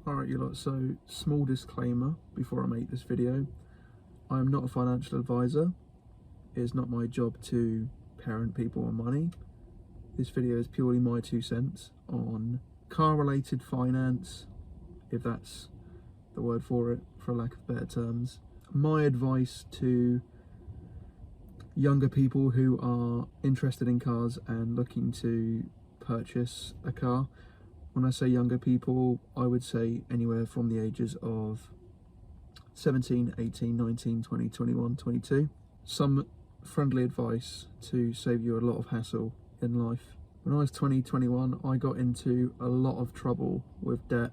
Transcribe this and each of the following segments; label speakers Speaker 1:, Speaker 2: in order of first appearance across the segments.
Speaker 1: Alright you lot, so small disclaimer before I make this video. I am not a financial advisor. It is not my job to parent people on money. This video is purely my 2 cents on car related finance, if that's the word for it, for lack of better terms. My advice to younger people who are interested in cars and looking to purchase a car. When I say younger people, I would say anywhere from the ages of 17, 18, 19, 20, 21, 22. Some friendly advice to save you a lot of hassle in life. When I was 20, 21, I got into a lot of trouble with debt.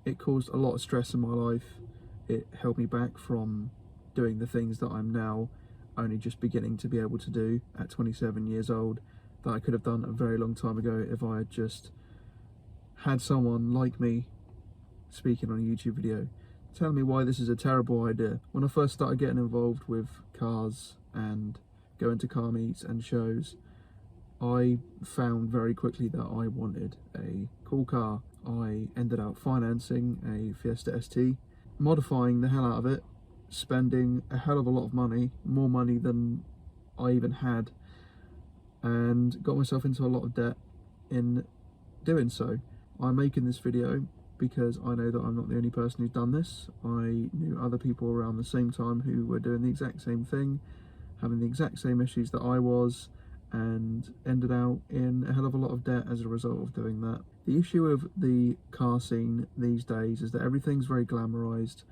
Speaker 1: It caused a lot of stress in my life. It held me back from doing the things that I'm now only just beginning to be able to do at 27 years old, that I could have done a very long time ago if I had just had someone like me speaking on a YouTube video telling me why this is a terrible idea. When I first started getting involved with cars and going to car meets and shows, I found very quickly that I wanted a cool car. I ended up financing a Fiesta ST, modifying the hell out of it, spending a hell of a lot of money, more money than I even had, and got myself into a lot of debt in doing so. I'm making this video because I know that I'm not the only person who's done this. I knew other people around the same time who were doing the exact same thing, having the exact same issues that I was, and ended out in a hell of a lot of debt as a result of doing that. The issue with the car scene these days is that everything's very glamorized.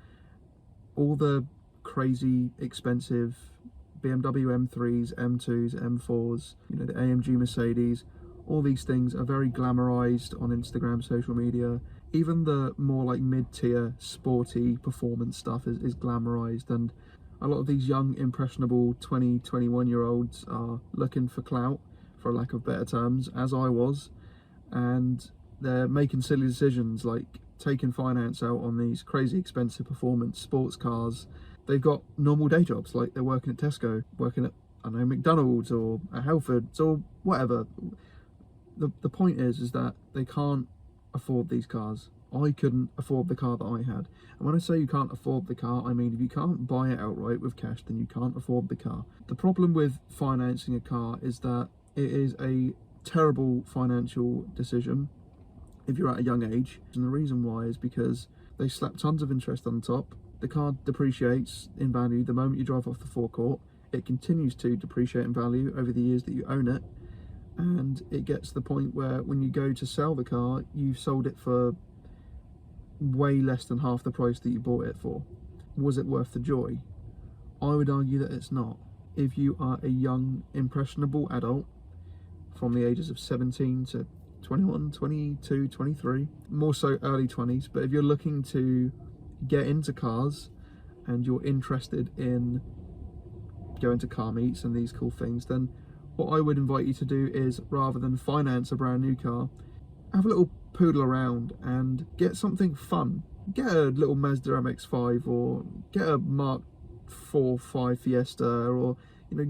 Speaker 1: All the crazy expensive BMW M3s, M2s, M4s, the AMG Mercedes, all these things are very glamorized on Instagram, social media. Even the more like mid-tier sporty performance stuff is glamorized, and a lot of these young impressionable 20, 21 year olds are looking for clout, for lack of better terms, as I was, and they're making silly decisions like taking finance out on these crazy expensive performance sports cars. They've got normal day jobs, like they're working at Tesco, working at, I don't know, McDonald's or at Halfords or whatever. The point is that they can't afford these cars. I couldn't afford the car that I had. And when I say you can't afford the car, I mean if you can't buy it outright with cash, then you can't afford the car. The problem with financing a car is that it is a terrible financial decision if you're at a young age. And the reason why is because they slap tons of interest on top. The car depreciates in value the moment you drive off the forecourt. It continues to depreciate in value over the years that you own it. And it gets to the point where when you go to sell the car, you've sold it for way less than half the price that you bought it for. Was it worth the joy? I would argue that it's not. If you are a young, impressionable adult from the ages of 17 to 21, 22, 23, more so early 20s, but if you're looking to get into cars and you're interested in going to car meets and these cool things, then what I would invite you to do is, rather than finance a brand new car, have a little poodle around and get something fun. Get a little Mazda MX-5 or get a Mark 4/5 Fiesta, or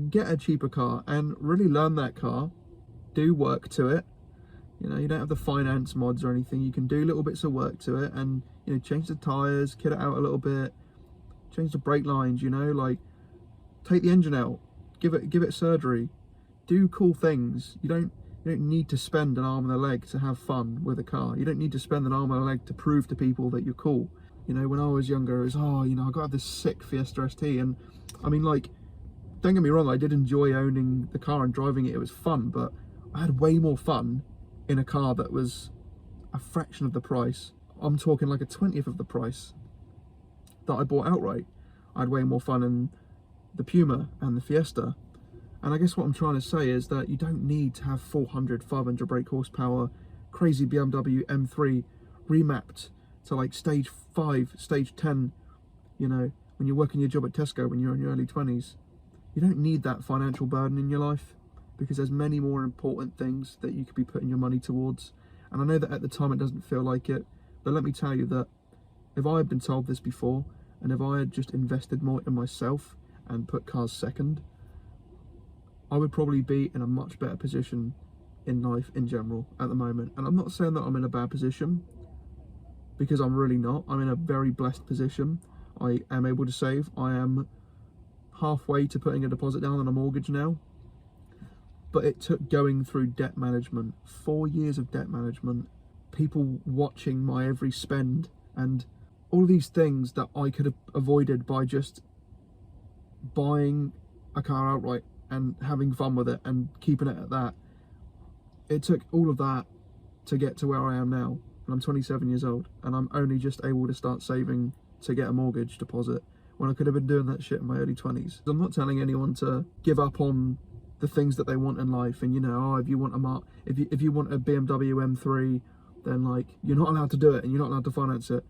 Speaker 1: get a cheaper car and really learn that car. Do work to it. You don't have the finance mods or anything. You can do little bits of work to it and change the tires, kit it out a little bit, change the brake lines, like take the engine out, give it surgery. Do cool things. You don't need to spend an arm and a leg to have fun with a car. You don't need to spend an arm and a leg to prove to people that you're cool. When I was younger, it was, I got to have this sick Fiesta ST, and I mean, like, don't get me wrong, I did enjoy owning the car and driving it. It was fun, but I had way more fun in a car that was a fraction of the price. I'm talking like a 20th of the price that I bought outright. I had way more fun in the Puma and the Fiesta. And I guess what I'm trying to say is that you don't need to have 400, 500 brake horsepower, crazy BMW M3 remapped to like stage 5, stage 10, when you're working your job at Tesco when you're in your early 20s. You don't need that financial burden in your life, because there's many more important things that you could be putting your money towards. And I know that at the time it doesn't feel like it, but let me tell you that if I had been told this before, and if I had just invested more in myself and put cars second, I would probably be in a much better position in life in general at the moment. And I'm not saying that I'm in a bad position. because I'm really not. I'm in a very blessed position. I am able to save. I am halfway to putting a deposit down on a mortgage now. But it took going through debt management, 4 years of debt management, people watching my every spend, and all of these things that I could have avoided by just buying a car outright and having fun with it and keeping it at that. It took all of that to get to where I am now. And I'm 27 years old, and I'm only just able to start saving to get a mortgage deposit when I could have been doing that shit in my early 20s. I'm not telling anyone to give up on the things that they want in life, and if you want if you want a BMW M3, then like you're not allowed to do it and you're not allowed to finance it.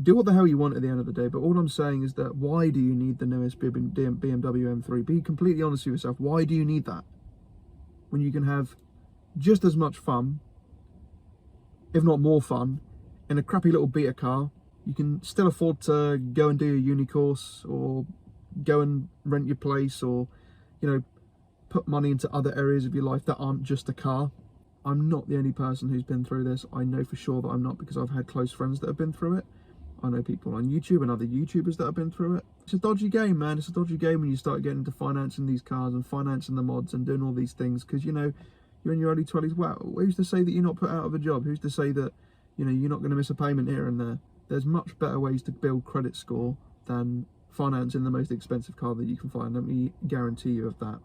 Speaker 1: Do what the hell you want at the end of the day. But all I'm saying is that, why do you need the newest BMW M3? Be completely honest with yourself. Why do you need that when you can have just as much fun, if not more fun, in a crappy little beta car? You can still afford to go and do your uni course, or go and rent your place, or put money into other areas of your life that aren't just a car. I'm not the only person who's been through this. I know for sure that I'm not, because I've had close friends that have been through it. I know people on YouTube and other YouTubers that have been through it. It's a dodgy game, man. It's a dodgy game when you start getting into financing these cars and financing the mods and doing all these things, because you're in your early 20s. Well, who's to say that you're not put out of a job? Who's to say that you're not going to miss a payment here and there? There's much better ways to build credit score than financing the most expensive car that you can find. Let me guarantee you of that.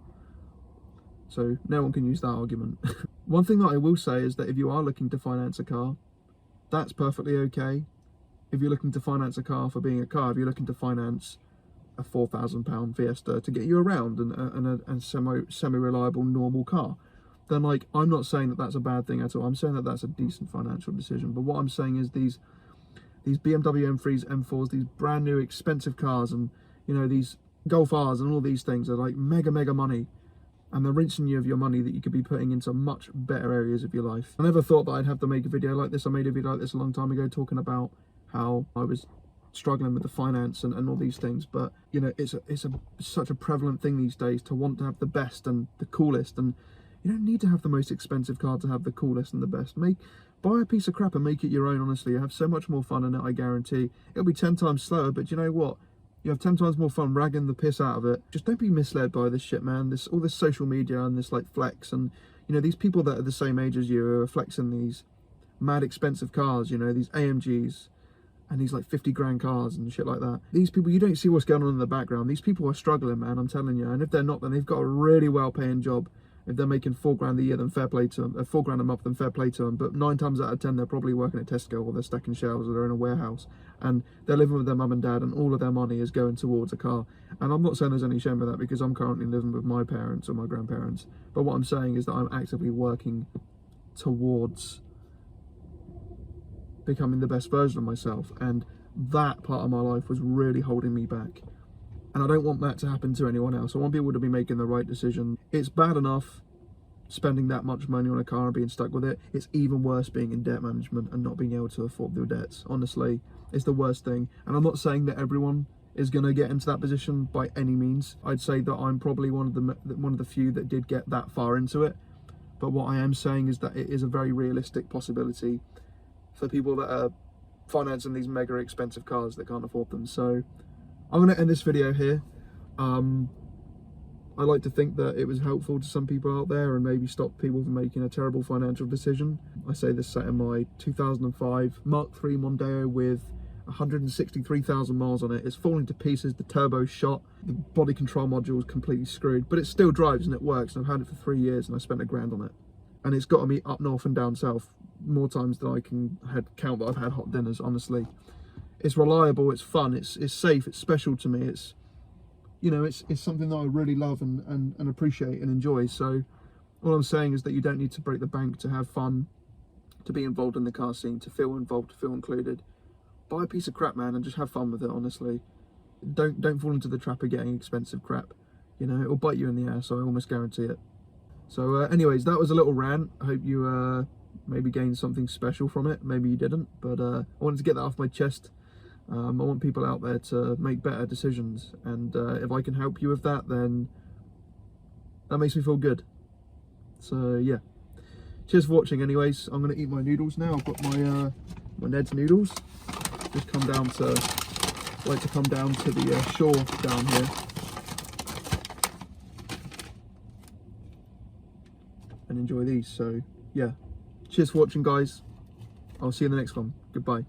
Speaker 1: So no one can use that argument. One thing that I will say is that if you are looking to finance a car, that's perfectly okay. If you're looking to finance a car for being a car, if you're looking to finance a £4,000 Fiesta to get you around and a semi-reliable normal car, then like, I'm not saying that that's a bad thing at all. I'm saying that that's a decent financial decision. But what I'm saying is these BMW M3s, M4s, these brand new expensive cars, and these Golf Rs and all these things are like mega money, and they're rinsing you of your money that you could be putting into much better areas of your life. I never thought that I'd have to make a video like this. I made a video like this a long time ago talking about how I was struggling with the finance and all these things, but it's such a prevalent thing these days to want to have the best and the coolest, and you don't need to have the most expensive car to have the coolest and the best. Buy a piece of crap and make it your own. Honestly, you have so much more fun in it. I guarantee it'll be 10 times slower, but you know what? You have 10 times more fun ragging the piss out of it. Just don't be misled by this shit, man. All this social media and this like flex, and these people that are the same age as you are flexing these mad expensive cars. These AMGs and these like 50 grand cars and shit like that. These people, you don't see what's going on in the background. These people are struggling, man. I'm telling you. And if they're not, then they've got a really well-paying job. If they're making £4 grand a year, then fair play to them. £4 grand a month, then fair play to them. But 9 times out of 10, they're probably working at Tesco, or they're stacking shelves, or they're in a warehouse, and they're living with their mum and dad, and all of their money is going towards a car. And I'm not saying there's any shame with that, because I'm currently living with my parents or my grandparents. But what I'm saying is that I'm actively working towards becoming the best version of myself, and that part of my life was really holding me back. And I don't want that to happen to anyone else. I want people to be making the right decision. It's bad enough spending that much money on a car and being stuck with it. It's even worse being in debt management and not being able to afford their debts. Honestly, it's the worst thing. And I'm not saying that everyone is going to get into that position by any means. I'd say that I'm probably one of the few that did get that far into it. But what I am saying is that it is a very realistic possibility for people that are financing these mega expensive cars that can't afford them. So I'm going to end this video here. I like to think that it was helpful to some people out there and maybe stop people from making a terrible financial decision. I say this sat in my 2005 Mark III Mondeo with 163,000 miles on it. It's falling to pieces, the turbo's shot, the body control module is completely screwed, but it still drives and it works, and I've had it for 3 years and I spent £1 grand on it. And it's gotten me up north and down south more times than I can count that I've had hot dinners, honestly. It's reliable, it's fun, it's safe, it's special to me. It's it's something that I really love and appreciate and enjoy. So all I'm saying is that you don't need to break the bank to have fun, to be involved in the car scene, to feel involved, to feel included. Buy a piece of crap, man, and just have fun with it, honestly. Don't fall into the trap of getting expensive crap. It'll bite you in the ass, I almost guarantee it. So anyways, that was a little rant. I hope you maybe gained something special from it. Maybe you didn't, but I wanted to get that off my chest. I want people out there to make better decisions, and if I can help you with that, then that makes me feel good. So yeah, cheers for watching anyways. I'm going to eat my noodles now. I've got my my Ned's noodles. Just come down to, like to come down to the shore down here and enjoy these. So yeah, cheers for watching, guys. I'll see you in the next one. Goodbye.